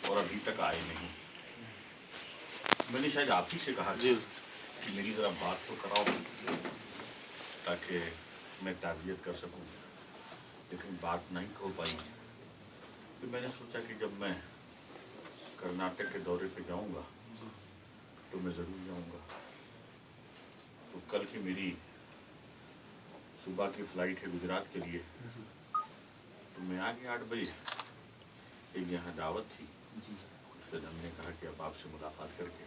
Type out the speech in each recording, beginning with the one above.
اور ابھی تک آئے نہیں. میں نے شاید آپ ہی سے کہا کہ میری ذرا بات تو کراؤ تاکہ میں تعزیت کر سکوں، لیکن بات نہیں ہو پائی. تو میں نے سوچا کہ جب میں کرناٹک کے دورے پہ جاؤں گا تو میں ضرور جاؤں گا. تو کل کی میری صبح کی فلائٹ ہے گجرات کے لیے، تو میں آ گیا 8 بجے. ایک یہاں دعوت تھی، اس پہ ہم نے کہا کہ اب آپ سے ملاقات کر کے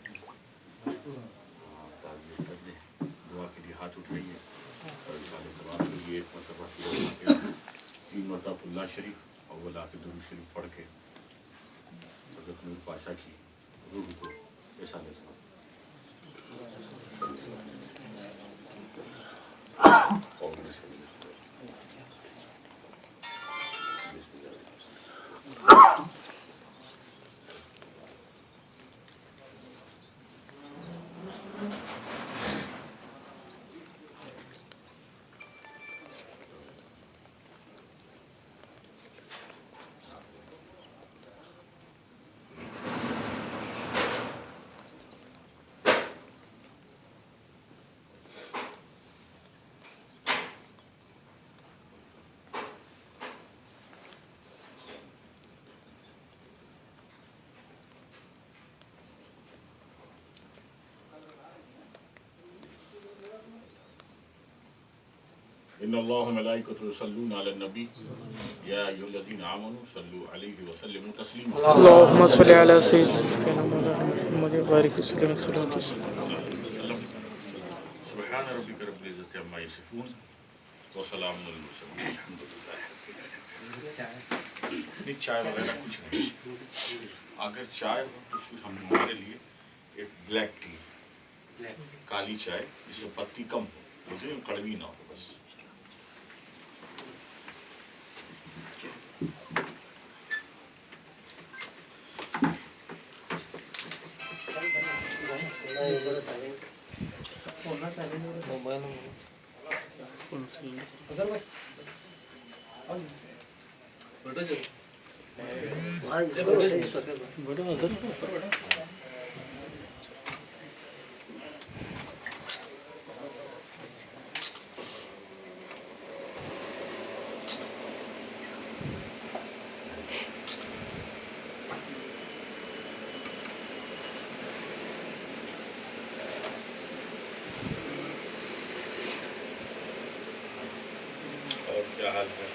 تعزیت کر دیں، دعا کے لیے ہاتھ اٹھائیے اور اشارے ثواب کے لیے 1 مرتبہ 3 مرتبہ اللہ شریف اور ولا کے درود شریف پڑھ کے حضرت نور پاشا کی روح کو اشارے ثواب. ان اللہ ملائکۃ یصلون علی النبی یا ایھا الذین آمنوا صلوا علیہ وسلموا تسلیما. اللهم صل على سيدنا مولانا محمد وبارك وسلم الصلاة والسلام. سبحان ربک رب العزۃ عما یصفون وسلام علی المرسلین الحمد للہ. نہیں چائے وغیرہ کچھ نہیں، اگر چائے ہو تو پھر ہمارے لیے ایک بلیک ٹی، کالی چائے جس میں پتی کم ہو، لیکن کڑوی نہ ہو بس. اور کیا حال ہے؟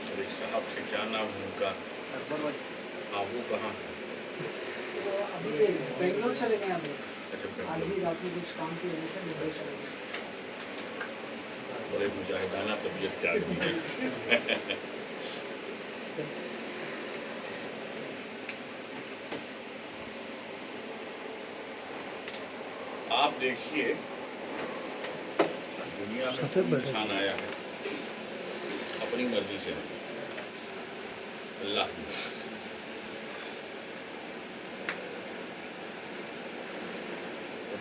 شریف صاحب سے کیا نام ہے ان کا؟ ہاں وہ کہاں ہے؟ بنگلور چلے گئے ابھی. اچھا آج ہی رات میں کچھ کام کی وجہ سے بنگلور چلے گئے. بڑے مجاہدانہ طبیعت کے آدمی ہیں. آپ دیکھیے دنیا میں کوئی انسان آیا ہے اپنی مرضی سے، اللہ کی مرضی سے.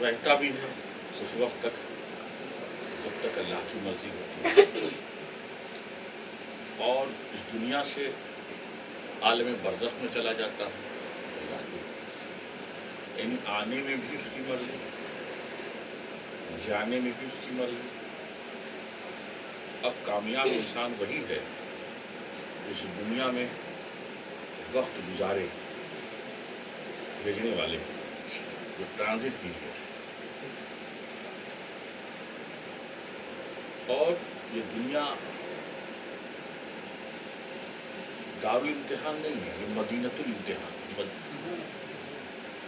رہتا بھی ہے اس وقت تک جب تک اللہ کی مرضی ہوتی ہے، اور اس دنیا سے عالم برزخ میں چلا جاتا ہے اللہ کی مرضی سے. یعنی آنے میں بھی اس کی مرضی، جانے میں بھی اس کی مرضی. اب کامیاب انسان وہی ہے جس دنیا میں وقت گزارے بھیجنے والے جو ٹرانزٹ بھی ہے. اور یہ دنیا دار الامتحان نہیں ہے، یہ مدینۃ الامتحان،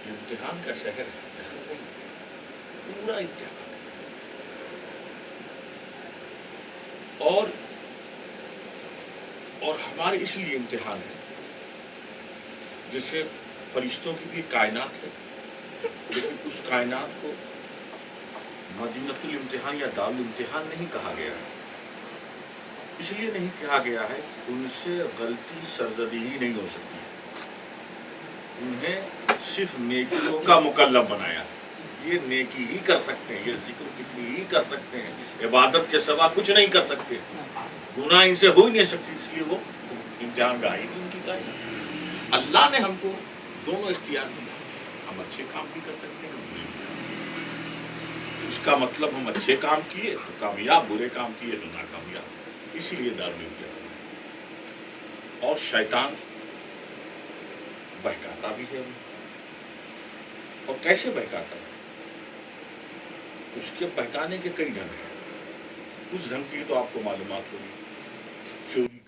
یہ امتحان کا شہر ہے، پورا امتحان ہے. اور ہمارے اس لیے امتحان ہے جیسے فرشتوں کی بھی کائنات ہے، لیکن اس کائنات کو مدینۃ الامتحان یا دار الامتحان نہیں کہا گیا ہے. اس لیے نہیں کہا گیا ہے کہ ان سے غلطی سرزدی ہی نہیں ہو سکتی. انہیں صرف نیکیوں کا مکلف بنایا. یہ نیکی ہی کر سکتے ہیں، یہ ذکر فکری ہی کر سکتے ہیں، عبادت کے سوا کچھ نہیں کر سکتے. گناہ ان سے ہو ہی نہیں سکتی، اس لیے وہ امتحان گاہی دن کی ہے. اللہ نے ہم کو دونوں اختیار دیا. ہم اچھے کام بھی کر سکتے ہیں, برے بھی. اس کا مطلب ہم اچھے کام کیے تو کامیاب, برے کام کیے تو ناکامیاب. اسی لیے دارالعلوم کیا. اور شیطان بہکاتا بھی ہے. اور کیسے بہکاتا ہے؟ اس کے بہکانے کے کئی ڈھنگ ہیں. کچھ ڈھنگ کی تو آپ کو معلومات ہوگی.